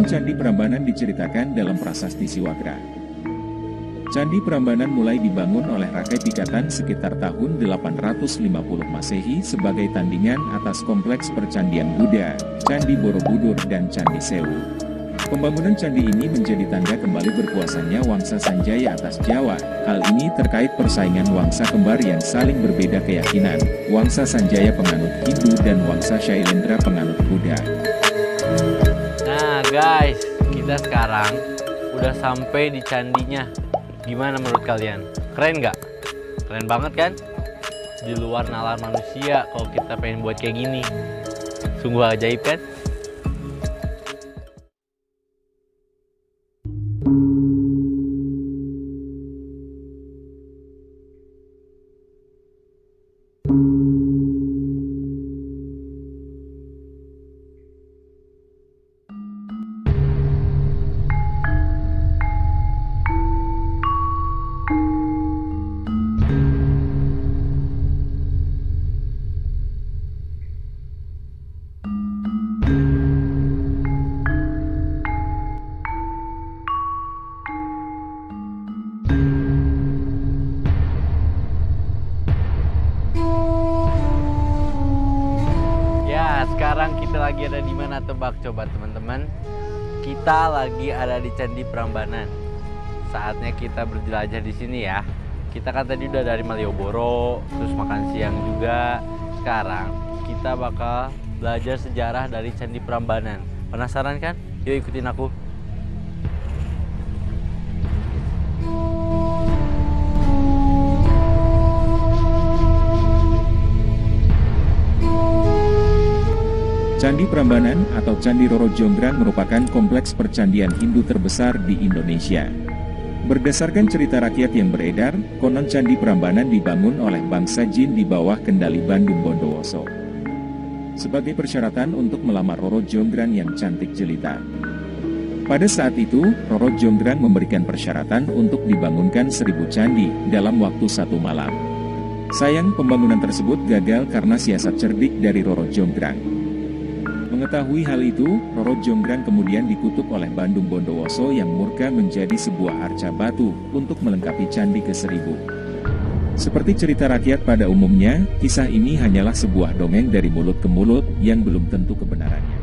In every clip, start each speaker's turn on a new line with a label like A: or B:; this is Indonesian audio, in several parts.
A: Candi Prambanan diceritakan dalam prasasti Siwagra. Candi Prambanan mulai dibangun oleh Rakai Pikatan sekitar tahun 850 Masehi sebagai tandingan atas kompleks percandian Buddha, Candi Borobudur dan Candi Sewu. Pembangunan candi ini menjadi tanda kembali berkuasanya Wangsa Sanjaya atas Jawa. Hal ini terkait persaingan wangsa kembar yang saling berbeda keyakinan, Wangsa Sanjaya penganut Hindu dan Wangsa Shailendra penganut Buddha.
B: Nah guys, kita sekarang udah sampai di candinya. Gimana menurut kalian? Keren nggak? Keren banget kan? Di luar nalar manusia kalau kita pengen buat kayak gini. Sungguh ajaib kan? Sekarang kita lagi ada di mana, tebak coba teman-teman? Kita lagi ada di Candi Prambanan. Saatnya kita berjelajah di sini ya. Kita kan tadi udah dari Malioboro, terus makan siang juga. Sekarang kita bakal belajar sejarah dari Candi Prambanan. Penasaran kan? Yuk ikutin aku.
A: Candi Prambanan atau Candi Roro Jonggrang merupakan kompleks percandian Hindu terbesar di Indonesia. Berdasarkan cerita rakyat yang beredar, konon Candi Prambanan dibangun oleh bangsa Jin di bawah kendali Bandung Bondowoso. Sebagai persyaratan untuk melamar Roro Jonggrang yang cantik jelita. Pada saat itu, Roro Jonggrang memberikan persyaratan untuk dibangunkan 1000 candi dalam waktu 1 malam. Sayang pembangunan tersebut gagal karena siasat cerdik dari Roro Jonggrang. Mengetahui hal itu, Roro Jonggrang kemudian dikutuk oleh Bandung Bondowoso yang murka menjadi sebuah arca batu untuk melengkapi candi ke-1000. Seperti cerita rakyat pada umumnya, kisah ini hanyalah sebuah dongeng dari mulut ke mulut yang belum tentu kebenarannya.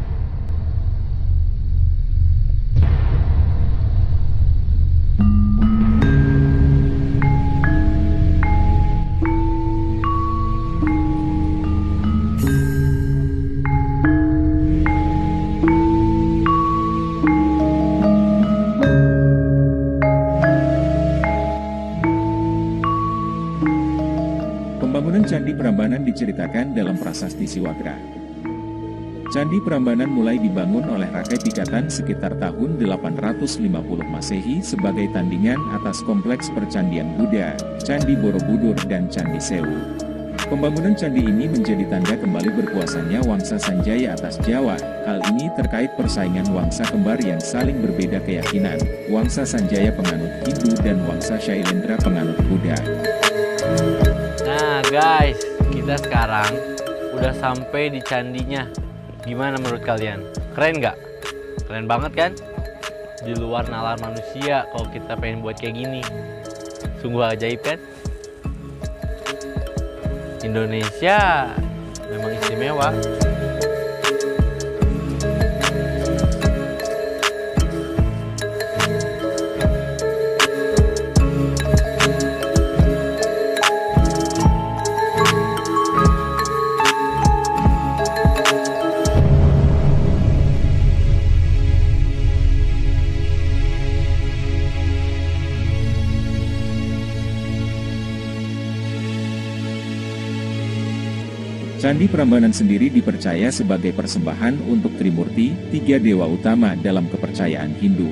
A: Pembangunan Candi Prambanan diceritakan dalam prasasti Siwagra. Candi Prambanan mulai dibangun oleh Rakai Pikatan sekitar tahun 850 Masehi sebagai tandingan atas kompleks percandian Buddha, Candi Borobudur dan Candi Sewu. Pembangunan candi ini menjadi tanda kembali berkuasanya Wangsa Sanjaya atas Jawa. Hal ini terkait persaingan wangsa kembar yang saling berbeda keyakinan, Wangsa Sanjaya penganut Hindu dan Wangsa Shailendra penganut Buddha.
B: Nah guys, kita sekarang udah sampai di candinya. Gimana menurut kalian? Keren nggak? Keren banget kan? Di luar nalar manusia kalau kita pengen buat kayak gini. Sungguh ajaib kan? Indonesia memang istimewa.
A: Candi Prambanan sendiri dipercaya sebagai persembahan untuk Trimurti, 3 dewa utama dalam kepercayaan Hindu.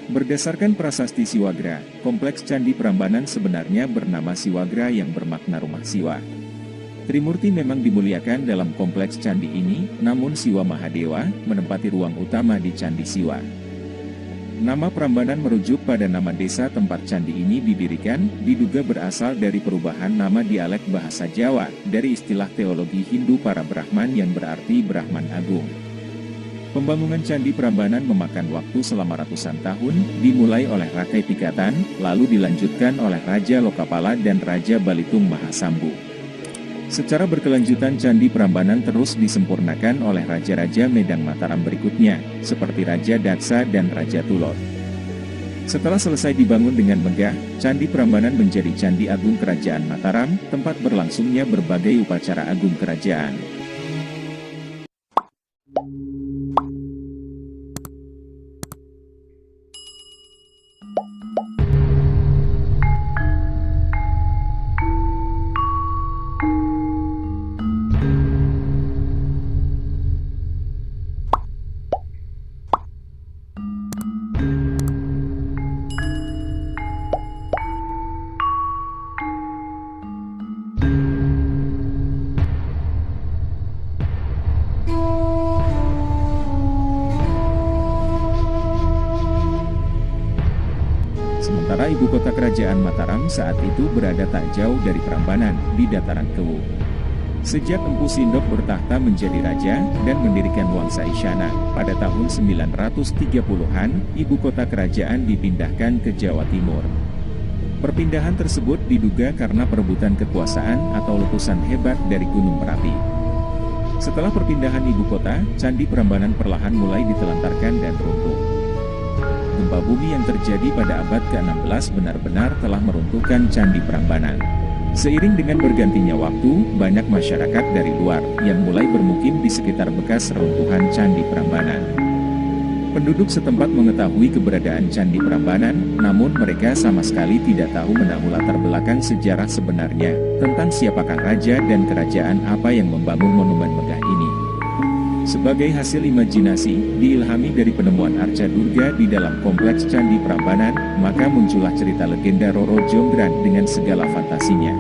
A: Berdasarkan prasasti Siwagra, kompleks Candi Prambanan sebenarnya bernama Siwagra yang bermakna rumah Siwa. Trimurti memang dimuliakan dalam kompleks candi ini, namun Siwa Mahadewa menempati ruang utama di Candi Siwa. Nama Prambanan merujuk pada nama desa tempat candi ini didirikan, diduga berasal dari perubahan nama dialek bahasa Jawa, dari istilah teologi Hindu para Brahman yang berarti Brahman Agung. Pembangunan Candi Prambanan memakan waktu selama ratusan tahun, dimulai oleh Rakai Pikatan, lalu dilanjutkan oleh Raja Lokapala dan Raja Balitung Mahasambu. Secara berkelanjutan Candi Prambanan terus disempurnakan oleh Raja-Raja Medang Mataram berikutnya, seperti Raja Daksa dan Raja Tulor. Setelah selesai dibangun dengan megah, Candi Prambanan menjadi Candi Agung Kerajaan Mataram, tempat berlangsungnya berbagai upacara agung kerajaan. Sementara ibu kota kerajaan Mataram saat itu berada tak jauh dari Prambanan, di dataran Kewu. Sejak Empu Sindok bertahta menjadi raja dan mendirikan Wangsa Isyana, pada tahun 930-an, ibu kota kerajaan dipindahkan ke Jawa Timur. Perpindahan tersebut diduga karena perebutan kekuasaan atau letusan hebat dari Gunung Merapi. Setelah perpindahan ibu kota, Candi Prambanan perlahan mulai ditelantarkan dan runtuh. Gempa bumi yang terjadi pada abad ke-16 benar-benar telah meruntuhkan Candi Prambanan. Seiring dengan bergantinya waktu, banyak masyarakat dari luar yang mulai bermukim di sekitar bekas reruntuhan Candi Prambanan. Penduduk setempat mengetahui keberadaan Candi Prambanan, namun mereka sama sekali tidak tahu menahu latar belakang sejarah sebenarnya, tentang siapakah raja dan kerajaan apa yang membangun monumen megah ini. Sebagai hasil imajinasi, diilhami dari penemuan arca Durga di dalam kompleks Candi Prambanan, maka muncullah cerita legenda Roro Jonggrang dengan segala fantasinya.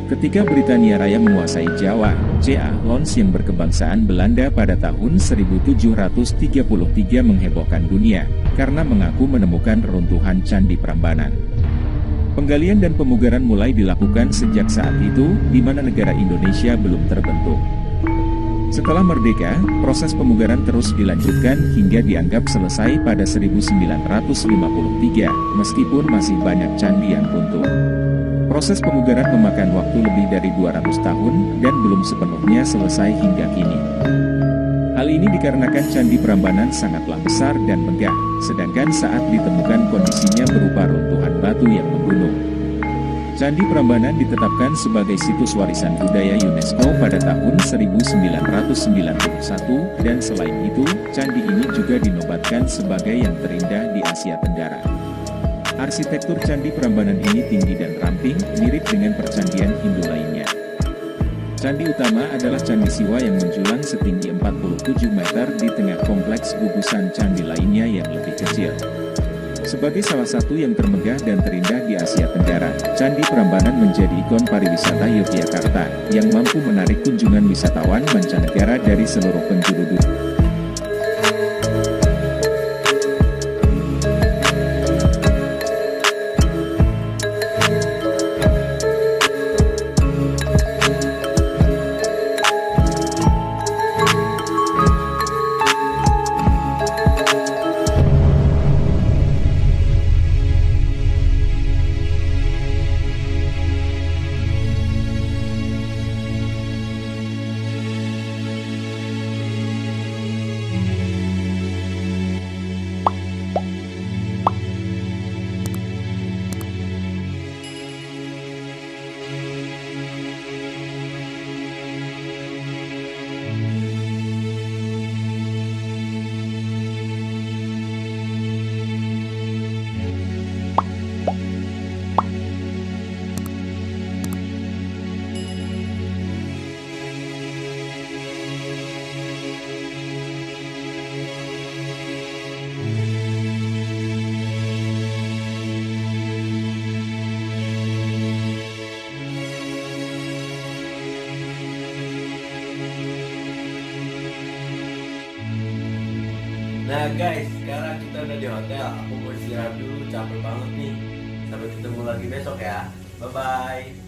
A: Ketika Britania Raya menguasai Jawa, C.A. Lons yang berkebangsaan Belanda pada tahun 1733 menghebohkan dunia, karena mengaku menemukan reruntuhan Candi Prambanan. Penggalian dan pemugaran mulai dilakukan sejak saat itu, di mana negara Indonesia belum terbentuk. Setelah merdeka, proses pemugaran terus dilanjutkan hingga dianggap selesai pada 1953, meskipun masih banyak candi yang runtuh. Proses pemugaran memakan waktu lebih dari 200 tahun, dan belum sepenuhnya selesai hingga kini. Hal ini dikarenakan Candi Prambanan sangatlah besar dan megah, sedangkan saat ditemukan kondisinya berupa runtuhan batu yang menggunung. Candi Prambanan ditetapkan sebagai situs warisan budaya UNESCO pada tahun 1991, dan selain itu, candi ini juga dinobatkan sebagai yang terindah di Asia Tenggara. Arsitektur Candi Prambanan ini tinggi dan ramping, mirip dengan percandian Hindu lainnya. Candi utama adalah Candi Siwa yang menjulang setinggi 47 meter di tengah kompleks gugusan candi lainnya yang lebih kecil. Sebagai salah satu yang termegah dan terindah di Asia Tenggara, Candi Prambanan menjadi ikon pariwisata Yogyakarta, yang mampu menarik kunjungan wisatawan mancanegara dari seluruh penjuru dunia.
B: Nah guys, sekarang kita udah di hotel. Aku mau istirahat dulu, capek banget nih. Sampai ketemu lagi besok ya. Bye-bye.